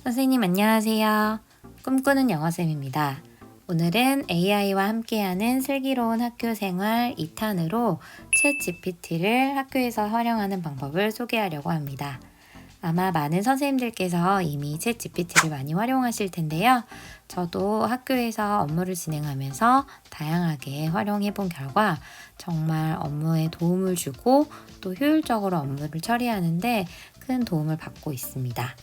선생님 안녕하세요. 꿈꾸는 영어쌤입니다. 오늘은 AI와 함께하는 슬기로운 학교 생활 2탄으로 챗 GPT를 학교에서 활용하는 방법을 소개하려고 합니다. 아마 많은 선생님들께서 이미 챗 GPT를 많이 활용하실 텐데요. 저도 학교에서 업무를 진행하면서 다양하게 활용해 본 결과 정말 업무에 도움을 주고 또 효율적으로 업무를 처리하는데 큰 도움을 받고 있습니다.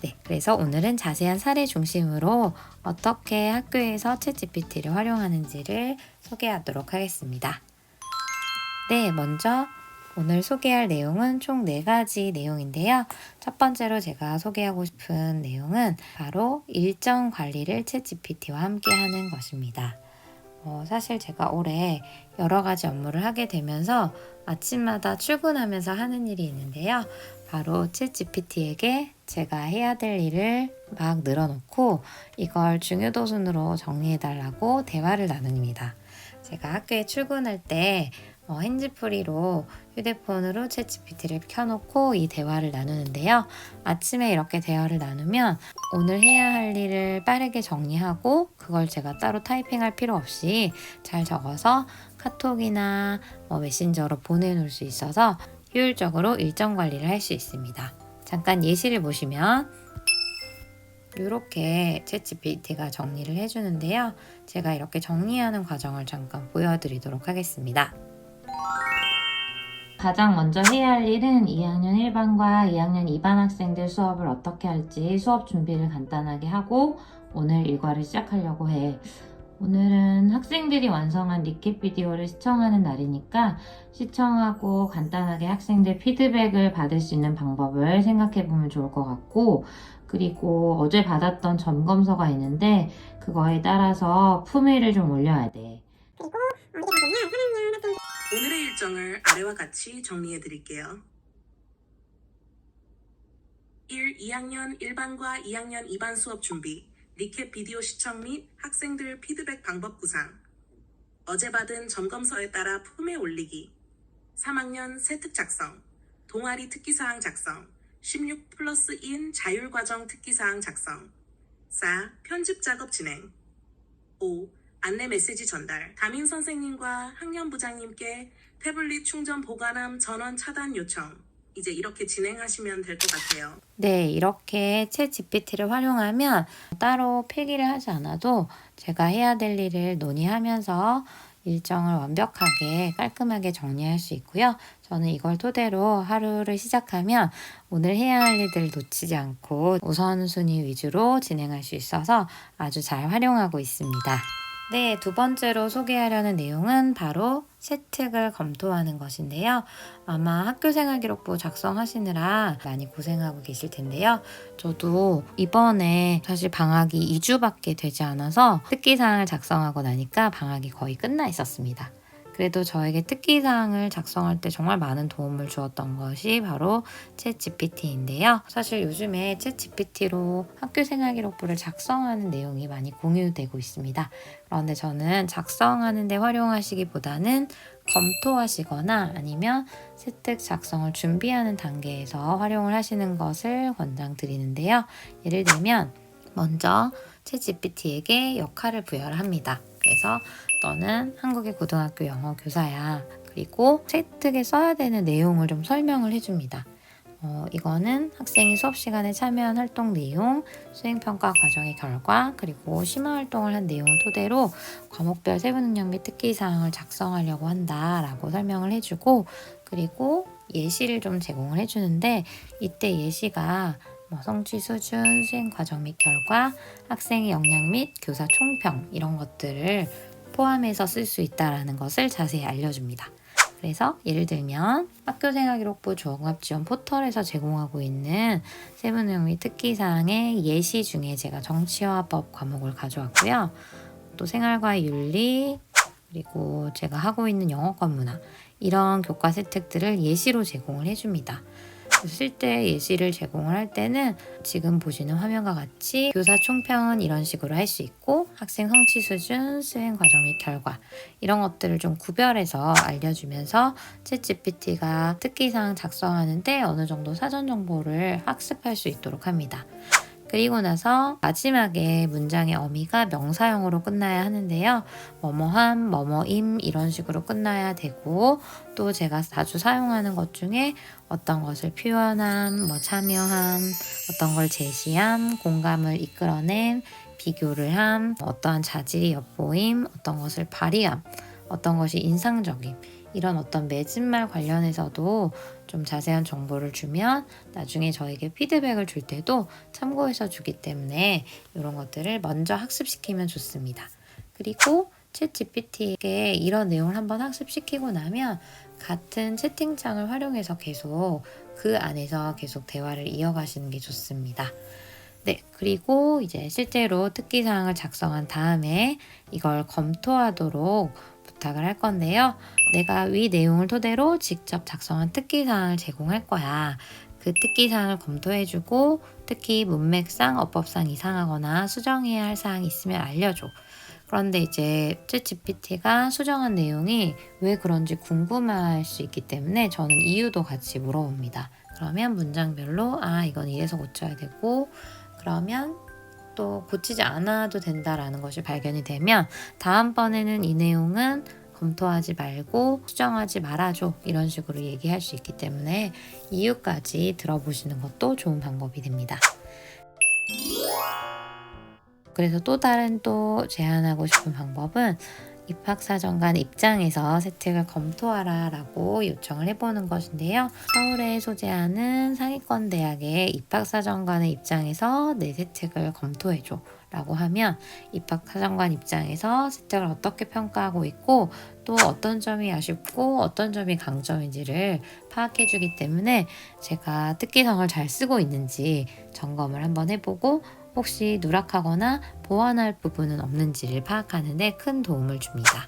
네, 그래서 오늘은 자세한 사례 중심으로 어떻게 학교에서 챗GPT를 활용하는지를 소개하도록 하겠습니다. 네, 먼저 오늘 소개할 내용은 총 4가지 내용인데요. 첫 번째로 제가 소개하고 싶은 내용은 바로 일정 관리를 챗GPT와 함께 하는 것입니다. 사실 제가 올해 여러 가지 업무를 하게 되면서 아침마다 출근하면서 하는 일이 있는데요. 바로 챗GPT에게 제가 해야 될 일을 막 늘어놓고 이걸 중요도 순으로 정리해달라고 대화를 나눕니다. 제가 학교에 출근할 때 핸즈프리로 휴대폰으로 챗GPT를 켜놓고 이 대화를 나누는데요. 아침에 이렇게 대화를 나누면 오늘 해야 할 일을 빠르게 정리하고 그걸 제가 따로 타이핑할 필요 없이 잘 적어서 카톡이나 메신저로 보내놓을 수 있어서 효율적으로 일정 관리를 할 수 있습니다. 잠깐 예시를 보시면 이렇게 챗GPT가 정리를 해주는데요. 제가 이렇게 정리하는 과정을 잠깐 보여드리도록 하겠습니다. 가장 먼저 해야 할 일은 2학년 1반과 2학년 2반 학생들 수업을 어떻게 할지 수업 준비를 간단하게 하고 오늘 일과를 시작하려고 해. 오늘은 학생들이 완성한 리캡 비디오를 시청하는 날이니까 시청하고 간단하게 학생들 피드백을 받을 수 있는 방법을 생각해 보면 좋을 것 같고, 그리고 어제 받았던 점검서가 있는데 그거에 따라서 품위를 좀 올려야 돼. 오늘의 일정을 아래와 같이 정리해 드릴게요. 2학년 1반과 2학년 2반 수업 준비, 리캡 비디오 시청 및 학생들 피드백 방법 구상, 어제 받은 점검서에 따라 품에 올리기, 3학년 세특 작성, 동아리 특기사항 작성, 16+1 자율과정 특기사항 작성, 4. 편집 작업 진행, 5. 안내 메시지 전달, 담임 선생님과 학년부장님께 태블릿 충전 보관함 전원 차단 요청. 이제 이렇게 진행하시면 될 것 같아요. 네, 이렇게 챗 GPT를 활용하면 따로 필기를 하지 않아도 제가 해야 될 일을 논의하면서 일정을 완벽하게 깔끔하게 정리할 수 있고요. 저는 이걸 토대로 하루를 시작하면 오늘 해야 할 일들을 놓치지 않고 우선순위 위주로 진행할 수 있어서 아주 잘 활용하고 있습니다. 네, 두 번째로 소개하려는 내용은 바로 채택을 검토하는 것인데요. 아마 학교생활기록부 작성하시느라 많이 고생하고 계실 텐데요. 저도 이번에 사실 방학이 2주밖에 되지 않아서 특기사항을 작성하고 나니까 방학이 거의 끝나 있었습니다. 그래도 저에게 특기사항을 작성할 때 정말 많은 도움을 주었던 것이 바로 챗 GPT인데요. 사실 요즘에 챗 GPT로 학교생활기록부를 작성하는 내용이 많이 공유되고 있습니다. 그런데 저는 작성하는 데 활용하시기보다는 검토하시거나 아니면 세특 작성을 준비하는 단계에서 활용을 하시는 것을 권장드리는데요. 예를 들면 먼저 챗 GPT에게 역할을 부여를 합니다. 그래서 너는 한국의 고등학교 영어 교사야. 그리고 세특에 써야 되는 내용을 좀 설명을 해줍니다. 이거는 학생이 수업 시간에 참여한 활동 내용, 수행평가 과정의 결과, 그리고 심화활동을 한 내용을 토대로 과목별 세부능력 및 특기사항을 작성하려고 한다라고 설명을 해주고, 그리고 예시를 좀 제공을 해주는데 이때 예시가 성취 수준, 수행 과정 및 결과, 학생의 역량 및 교사 총평 이런 것들을 포함해서 쓸 수 있다는 것을 자세히 알려줍니다. 그래서 예를 들면 학교생활기록부 종합지원 포털에서 제공하고 있는 세부능력 및 특기사항의 예시 중에 제가 정치화법 과목을 가져왔고요. 또 생활과 윤리, 그리고 제가 하고 있는 영어과 문화 이런 교과 세특들을 예시로 제공을 해줍니다. 쓸 때 예시를 제공을 할 때는 지금 보시는 화면과 같이 교사 총평은 이런 식으로 할 수 있고 학생 성취 수준, 수행 과정 및 결과 이런 것들을 좀 구별해서 알려주면서 챗 GPT가 특기사항 작성하는데 어느 정도 사전 정보를 학습할 수 있도록 합니다. 그리고 나서 마지막에 문장의 어미가 명사형으로 끝나야 하는데요. 뭐뭐함, 뭐뭐임 이런 식으로 끝나야 되고, 또 제가 자주 사용하는 것 중에 어떤 것을 표현함, 뭐 참여함, 어떤 걸 제시함, 공감을 이끌어냄, 비교를 함, 어떠한 자질이 엿보임, 어떤 것을 발휘함, 어떤 것이 인상적임, 이런 어떤 맺은말 관련해서도 좀 자세한 정보를 주면 나중에 저에게 피드백을 줄 때도 참고해서 주기 때문에 이런 것들을 먼저 학습시키면 좋습니다. 그리고 챗 GPT에게 이런 내용을 한번 학습시키고 나면 같은 채팅창을 활용해서 계속 그 안에서 계속 대화를 이어가시는 게 좋습니다. 네, 그리고 이제 실제로 특기사항을 작성한 다음에 이걸 검토하도록 부탁을 할 건데요. 내가 위 내용을 토대로 직접 작성한 특기사항을 제공할 거야. 그 특기사항을 검토해주고 특히 문맥상, 어법상 이상하거나 수정해야 할 사항이 있으면 알려줘. 그런데 이제 챗 GPT가 수정한 내용이 왜 그런지 궁금할 수 있기 때문에 저는 이유도 같이 물어봅니다. 그러면 문장별로 이건 이래서 고쳐야 되고, 그러면 또 고치지 않아도 된다라는 것이 발견이 되면 다음번에는 이 내용은 검토하지 말고 수정하지 말아줘, 이런 식으로 얘기할 수 있기 때문에 이유까지 들어보시는 것도 좋은 방법이 됩니다. 그래서 또 다른 제안하고 싶은 방법은 입학사정관 입장에서 세특을 검토하라 라고 요청을 해보는 것인데요. 서울에 소재하는 상위권 대학의 입학사정관의 입장에서 내 세특을 검토해줘 라고 하면 입학사정관 입장에서 세특을 어떻게 평가하고 있고 또 어떤 점이 아쉽고 어떤 점이 강점인지를 파악해주기 때문에 제가 특기성을 잘 쓰고 있는지 점검을 한번 해보고 혹시 누락하거나 보완할 부분은 없는지를 파악하는 데 큰 도움을 줍니다.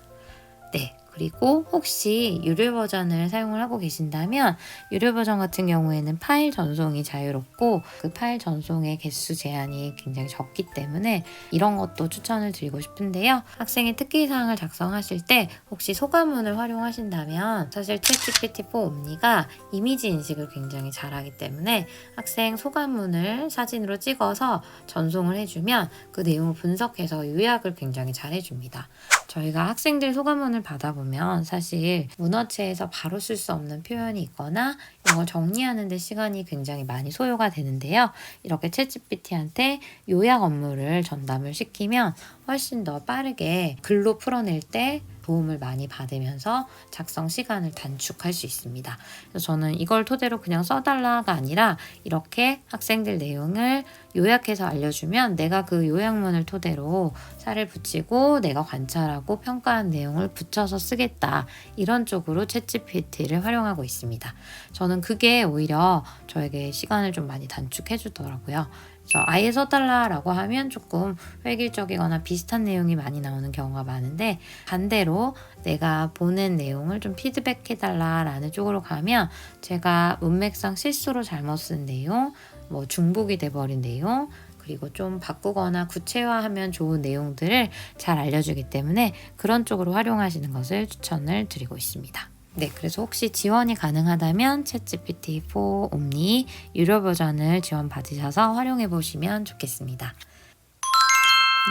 네, 그리고 혹시 유료 버전을 사용을 하고 계신다면 유료 버전 같은 경우에는 파일 전송이 자유롭고 그 파일 전송의 개수 제한이 굉장히 적기 때문에 이런 것도 추천을 드리고 싶은데요. 학생의 특기사항을 작성하실 때 혹시 소감문을 활용하신다면 사실 챗GPT-4 옴니가 이미지 인식을 굉장히 잘하기 때문에 학생 소감문을 사진으로 찍어서 전송을 해주면 그 내용을 분석해서 요약을 굉장히 잘 해줍니다. 저희가 학생들 소감문을 받아보면 사실 문어체에서 바로 쓸 수 없는 표현이 있거나 이런 걸 정리하는 데 시간이 굉장히 많이 소요가 되는데요. 이렇게 챗GPT한테 요약 업무를 전담을 시키면 훨씬 더 빠르게 글로 풀어낼 때 도움을 많이 받으면서 작성 시간을 단축할 수 있습니다. 그래서 저는 이걸 토대로 그냥 써달라가 아니라 이렇게 학생들 내용을 요약해서 알려주면 내가 그 요약문을 토대로 살을 붙이고 내가 관찰하고 평가한 내용을 붙여서 쓰겠다, 이런 쪽으로 챗GPT를 활용하고 있습니다. 저는 그게 오히려 저에게 시간을 좀 많이 단축해 주더라고요. 그래서 아예 써달라라고 하면 조금 획일적이거나 비슷한 내용이 많이 나오는 경우가 많은데, 반대로 내가 보낸 내용을 좀 피드백해달라라는 쪽으로 가면 제가 문맥상 실수로 잘못 쓴 내용, 뭐 중복이 돼버린 내용, 그리고 좀 바꾸거나 구체화하면 좋은 내용들을 잘 알려주기 때문에 그런 쪽으로 활용하시는 것을 추천을 드리고 있습니다. 네, 그래서 혹시 지원이 가능하다면 챗GPT-4 옴니 유료 버전을 지원받으셔서 활용해 보시면 좋겠습니다.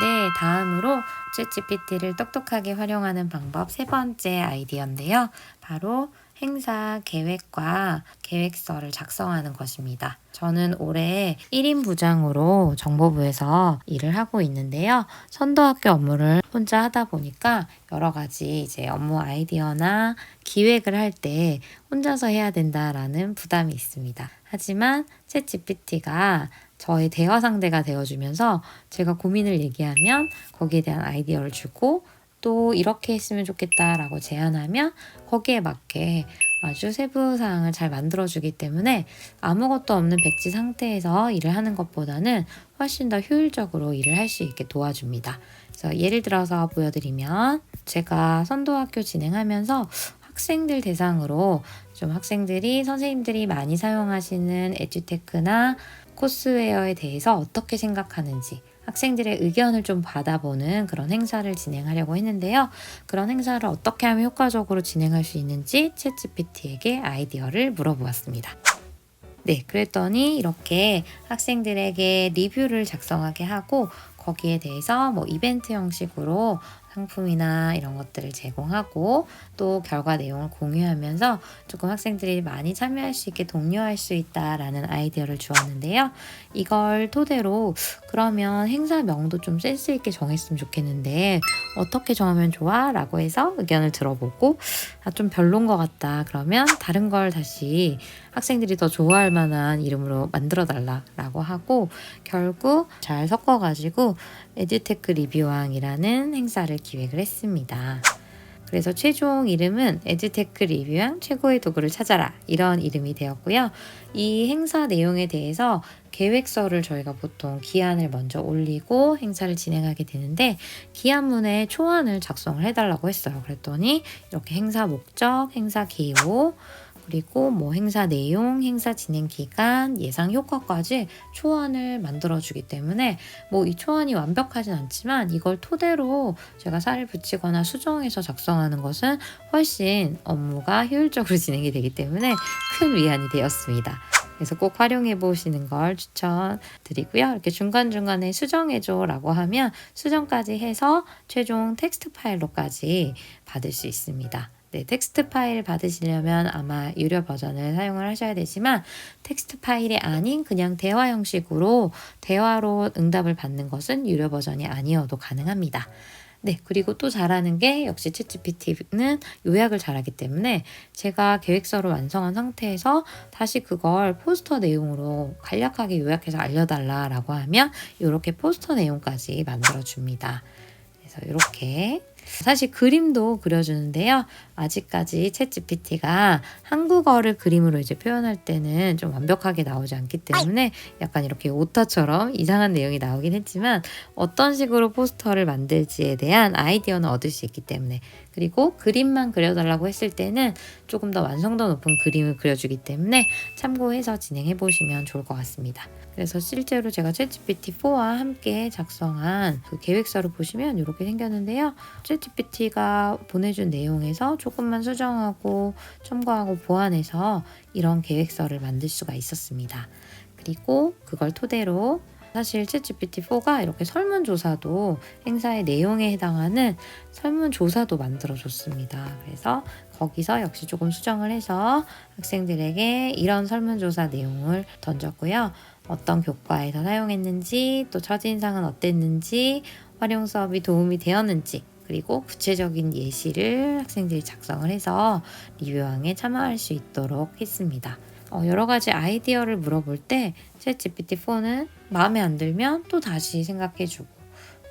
네, 다음으로 챗GPT를 똑똑하게 활용하는 방법 세 번째 아이디어인데요. 바로 행사 계획과 계획서를 작성하는 것입니다. 저는 올해 1인 부장으로 정보부에서 일을 하고 있는데요. 선도학교 업무를 혼자 하다 보니까 여러 가지 이제 업무 아이디어나 기획을 할 때 혼자서 해야 된다라는 부담이 있습니다. 하지만 챗GPT가 저의 대화 상대가 되어주면서 제가 고민을 얘기하면 거기에 대한 아이디어를 주고 또 이렇게 했으면 좋겠다라고 제안하면 거기에 맞게 아주 세부 사항을 잘 만들어주기 때문에 아무것도 없는 백지 상태에서 일을 하는 것보다는 훨씬 더 효율적으로 일을 할 수 있게 도와줍니다. 그래서 예를 들어서 보여드리면 제가 선도학교 진행하면서 학생들 대상으로 좀 학생들이 선생님들이 많이 사용하시는 에듀테크나 코스웨어에 대해서 어떻게 생각하는지 학생들의 의견을 좀 받아보는 그런 행사를 진행하려고 했는데요. 그런 행사를 어떻게 하면 효과적으로 진행할 수 있는지 챗GPT에게 아이디어를 물어보았습니다. 네, 그랬더니 이렇게 학생들에게 리뷰를 작성하게 하고 거기에 대해서 뭐 이벤트 형식으로 상품이나 이런 것들을 제공하고 또 결과 내용을 공유하면서 조금 학생들이 많이 참여할 수 있게 독려할 수 있다라는 아이디어를 주었는데요. 이걸 토대로 그러면 행사명도 좀 센스 있게 정했으면 좋겠는데 어떻게 정하면 좋아? 라고 해서 의견을 들어보고 좀 별론 것 같다. 그러면 다른 걸 다시 학생들이 더 좋아할 만한 이름으로 만들어 달라라고 하고 결국 잘 섞어가지고 에듀테크 리뷰왕이라는 행사를 기획을 했습니다. 그래서 최종 이름은 에듀테크 리뷰왕 최고의 도구를 찾아라 이런 이름이 되었고요. 이 행사 내용에 대해서 계획서를 저희가 보통 기한을 먼저 올리고 행사를 진행하게 되는데 기한문에 초안을 작성을 해달라고 했어요. 그랬더니 이렇게 행사 목적, 행사 기호, 그리고 뭐 행사 내용, 행사 진행 기간, 예상 효과까지 초안을 만들어주기 때문에 뭐 이 초안이 완벽하진 않지만 이걸 토대로 제가 살을 붙이거나 수정해서 작성하는 것은 훨씬 업무가 효율적으로 진행이 되기 때문에 큰 위안이 되었습니다. 그래서 꼭 활용해 보시는 걸 추천드리고요. 이렇게 중간중간에 수정해줘 라고 하면 수정까지 해서 최종 텍스트 파일로까지 받을 수 있습니다. 네, 텍스트 파일 받으시려면 아마 유료 버전을 사용을 하셔야 되지만 텍스트 파일이 아닌 그냥 대화 형식으로 대화로 응답을 받는 것은 유료 버전이 아니어도 가능합니다. 네, 그리고 또 잘하는 게 역시 챗GPT는 요약을 잘하기 때문에 제가 계획서를 완성한 상태에서 다시 그걸 포스터 내용으로 간략하게 요약해서 알려달라라고 하면 이렇게 포스터 내용까지 만들어줍니다. 그래서 이렇게 사실 그림도 그려주는데요. 아직까지 챗GPT가 한국어를 그림으로 이제 표현할 때는 좀 완벽하게 나오지 않기 때문에 약간 이렇게 오타처럼 이상한 내용이 나오긴 했지만 어떤 식으로 포스터를 만들지에 대한 아이디어는 얻을 수 있기 때문에 그리고 그림만 그려달라고 했을 때는 조금 더 완성도 높은 그림을 그려주기 때문에 참고해서 진행해 보시면 좋을 것 같습니다. 그래서 실제로 제가 챗GPT-4와 함께 작성한 그 계획서를 보시면 이렇게 생겼는데요. 챗GPT가 보내준 내용에서 조금만 수정하고 첨가하고 보완해서 이런 계획서를 만들 수가 있었습니다. 그리고 그걸 토대로 사실 챗GPT-4가 이렇게 설문조사도 행사의 내용에 해당하는 설문조사도 만들어줬습니다. 그래서 거기서 역시 조금 수정을 해서 학생들에게 이런 설문조사 내용을 던졌고요. 어떤 교과에서 사용했는지, 또 첫인상은 어땠는지, 활용 수업이 도움이 되었는지, 그리고 구체적인 예시를 학생들이 작성을 해서 리뷰왕에 참여할 수 있도록 했습니다. 여러 가지 아이디어를 물어볼 때 챗GPT-4는 마음에 안 들면 또 다시 생각해주고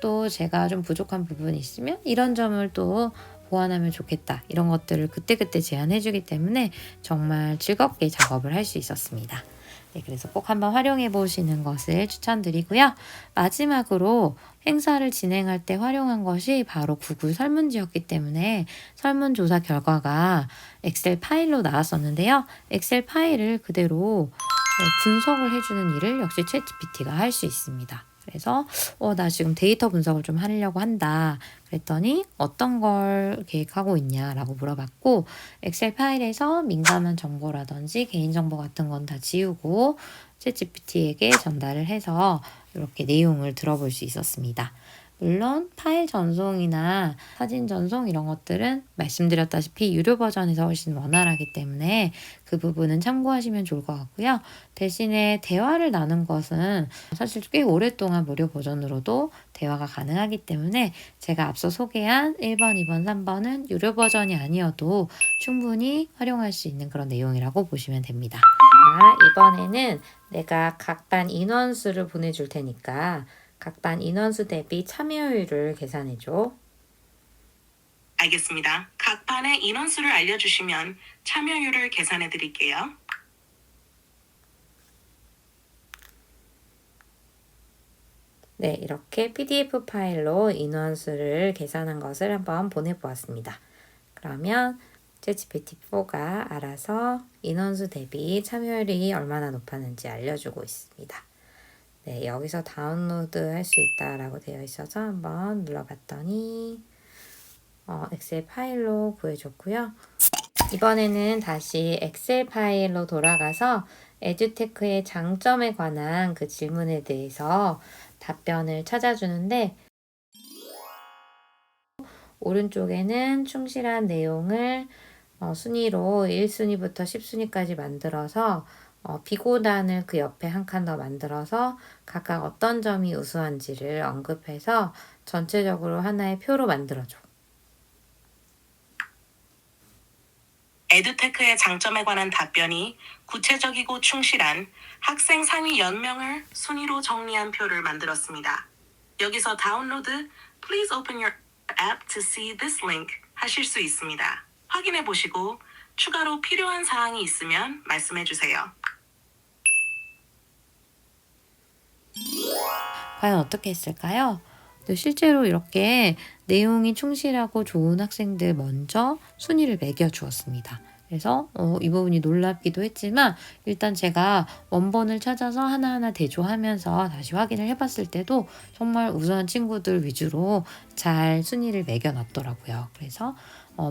또 제가 좀 부족한 부분이 있으면 이런 점을 또 보완하면 좋겠다 이런 것들을 그때그때 제안해주기 때문에 정말 즐겁게 작업을 할 수 있었습니다. 네, 그래서 꼭 한번 활용해 보시는 것을 추천드리고요. 마지막으로 행사를 진행할 때 활용한 것이 바로 구글 설문지였기 때문에 설문조사 결과가 엑셀 파일로 나왔었는데요. 엑셀 파일을 그대로 분석을 해주는 일을 역시 챗GPT가 할 수 있습니다. 그래서 나 지금 데이터 분석을 좀 하려고 한다. 그랬더니 어떤 걸 계획하고 있냐라고 물어봤고 엑셀 파일에서 민감한 정보라든지 개인정보 같은 건 다 지우고 챗GPT에게 전달을 해서 이렇게 내용을 들어볼 수 있었습니다. 물론 파일 전송이나 사진 전송 이런 것들은 말씀드렸다시피 유료 버전에서 훨씬 원활하기 때문에 그 부분은 참고하시면 좋을 것 같고요. 대신에 대화를 나눈 것은 사실 꽤 오랫동안 무료 버전으로도 대화가 가능하기 때문에 제가 앞서 소개한 1번, 2번, 3번은 유료 버전이 아니어도 충분히 활용할 수 있는 그런 내용이라고 보시면 됩니다. 이번에는 내가 각 반 인원수를 보내줄 테니까 각 반 인원수 대비 참여율을 계산해줘. 알겠습니다. 각 반의 인원수를 알려주시면 참여율을 계산해 드릴게요. 네, 이렇게 PDF 파일로 인원수를 계산한 것을 한번 보내보았습니다. 그러면 챗GPT-4가 알아서 인원수 대비 참여율이 얼마나 높았는지 알려주고 있습니다. 네, 여기서 다운로드 할 수 있다라고 되어 있어서 한번 눌러봤더니 엑셀 파일로 구해줬고요. 이번에는 다시 엑셀 파일로 돌아가서 에듀테크의 장점에 관한 그 질문에 대해서 답변을 찾아주는데, 오른쪽에는 충실한 내용을 순위로 1순위부터 10순위까지 만들어서 비고단을 그 옆에 한 칸 더 만들어서 각각 어떤 점이 우수한지를 언급해서 전체적으로 하나의 표로 만들어줘. 에듀테크의 장점에 관한 답변이 구체적이고 충실한 학생 상위 10명을 순위로 정리한 표를 만들었습니다. 여기서 다운로드 Please open your app to see this link 하실 수 있습니다. 확인해 보시고 추가로 필요한 사항이 있으면 말씀해 주세요. 과연 어떻게 했을까요? 실제로 이렇게 내용이 충실하고 좋은 학생들 먼저 순위를 매겨 주었습니다. 그래서 이 부분이 놀랍기도 했지만, 일단 제가 원본을 찾아서 하나하나 대조하면서 다시 확인을 해봤을 때도 정말 우수한 친구들 위주로 잘 순위를 매겨 놨더라고요. 그래서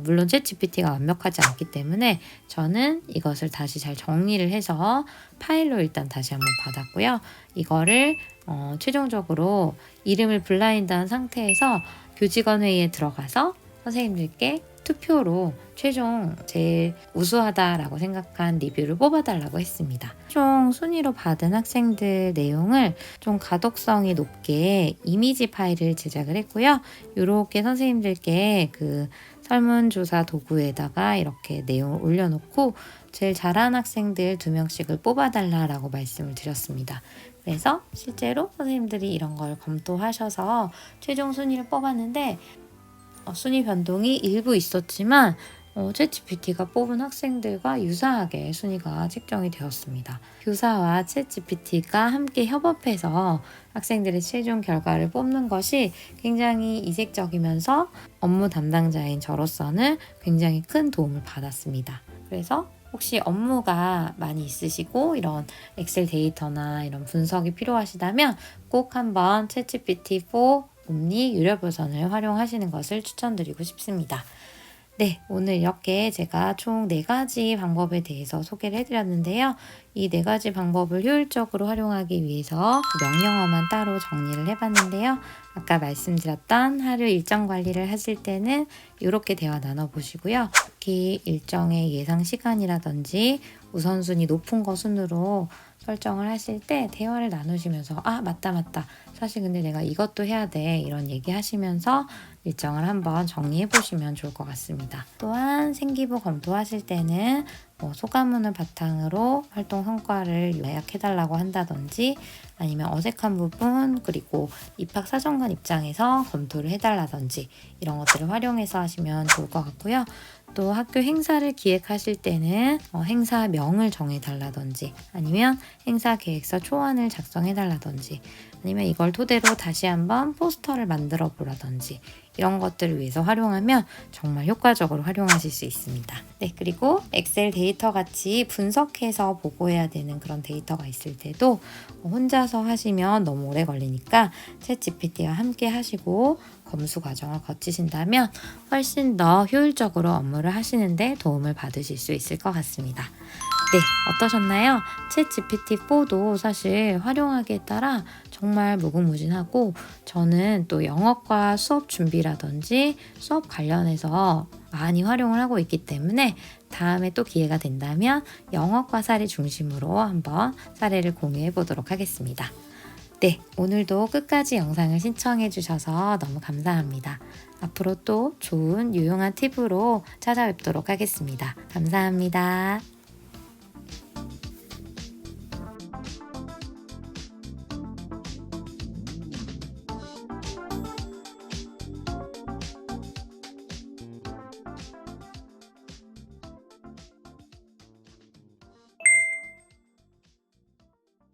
물론 챗GPT가 완벽하지 않기 때문에 저는 이것을 다시 잘 정리를 해서 파일로 일단 다시 한번 받았고요. 이거를 최종적으로 이름을 블라인드한 상태에서 교직원 회의에 들어가서 선생님들께 투표로 최종 제일 우수하다라고 생각한 리뷰를 뽑아달라고 했습니다. 최종 순위로 받은 학생들 내용을 좀 가독성이 높게 이미지 파일을 제작을 했고요. 이렇게 선생님들께 그 설문조사 도구에다가 이렇게 내용을 올려놓고 제일 잘한 학생들 2명씩을 뽑아달라고 말씀을 드렸습니다. 그래서 실제로 선생님들이 이런 걸 검토하셔서 최종 순위를 뽑았는데, 순위 변동이 일부 있었지만 챗GPT가 뽑은 학생들과 유사하게 순위가 책정이 되었습니다. 교사와 챗GPT가 함께 협업해서 학생들의 최종 결과를 뽑는 것이 굉장히 이색적이면서 업무 담당자인 저로서는 굉장히 큰 도움을 받았습니다. 그래서 혹시 업무가 많이 있으시고 이런 엑셀 데이터나 이런 분석이 필요하시다면 꼭 한번 챗GPT4 옴니 유료 버전을 활용하시는 것을 추천드리고 싶습니다. 네, 오늘 이렇게 제가 총 4가지 방법에 대해서 소개를 해드렸는데요. 이 4가지 방법을 효율적으로 활용하기 위해서 그 명령어만 따로 정리를 해봤는데요. 아까 말씀드렸던 하루 일정 관리를 하실 때는 이렇게 대화 나눠보시고요. 특히 일정의 예상 시간이라든지 우선순위 높은 거 순으로 설정을 하실 때 대화를 나누시면서 맞다. 사실 근데 내가 이것도 해야 돼. 이런 얘기 하시면서 일정을 한번 정리해 보시면 좋을 것 같습니다. 또한 생기부 검토하실 때는 소감문을 바탕으로 활동 성과를 요약해달라고 한다든지, 아니면 어색한 부분, 그리고 입학 사정관 입장에서 검토를 해달라든지 이런 것들을 활용해서 하시면 좋을 것 같고요. 또 학교 행사를 기획하실 때는 행사명을 정해달라든지, 아니면 행사 계획서 초안을 작성해달라든지, 아니면 이걸 토대로 다시 한번 포스터를 만들어 보라든지 이런 것들을 위해서 활용하면 정말 효과적으로 활용하실 수 있습니다. 네, 그리고 엑셀 데이터 같이 분석해서 보고해야 되는 그런 데이터가 있을 때도 혼자서 하시면 너무 오래 걸리니까 챗GPT와 함께 하시고 검수 과정을 거치신다면 훨씬 더 효율적으로 업무를 하시는데 도움을 받으실 수 있을 것 같습니다. 네, 어떠셨나요? 챗GPT4도 사실 활용하기에 따라 정말 무궁무진하고, 저는 또 영어과 수업 준비라든지 수업 관련해서 많이 활용을 하고 있기 때문에 다음에 또 기회가 된다면 영어과 사례 중심으로 한번 사례를 공유해 보도록 하겠습니다. 네, 오늘도 끝까지 영상을 시청해 주셔서 너무 감사합니다. 앞으로 또 좋은 유용한 팁으로 찾아뵙도록 하겠습니다. 감사합니다.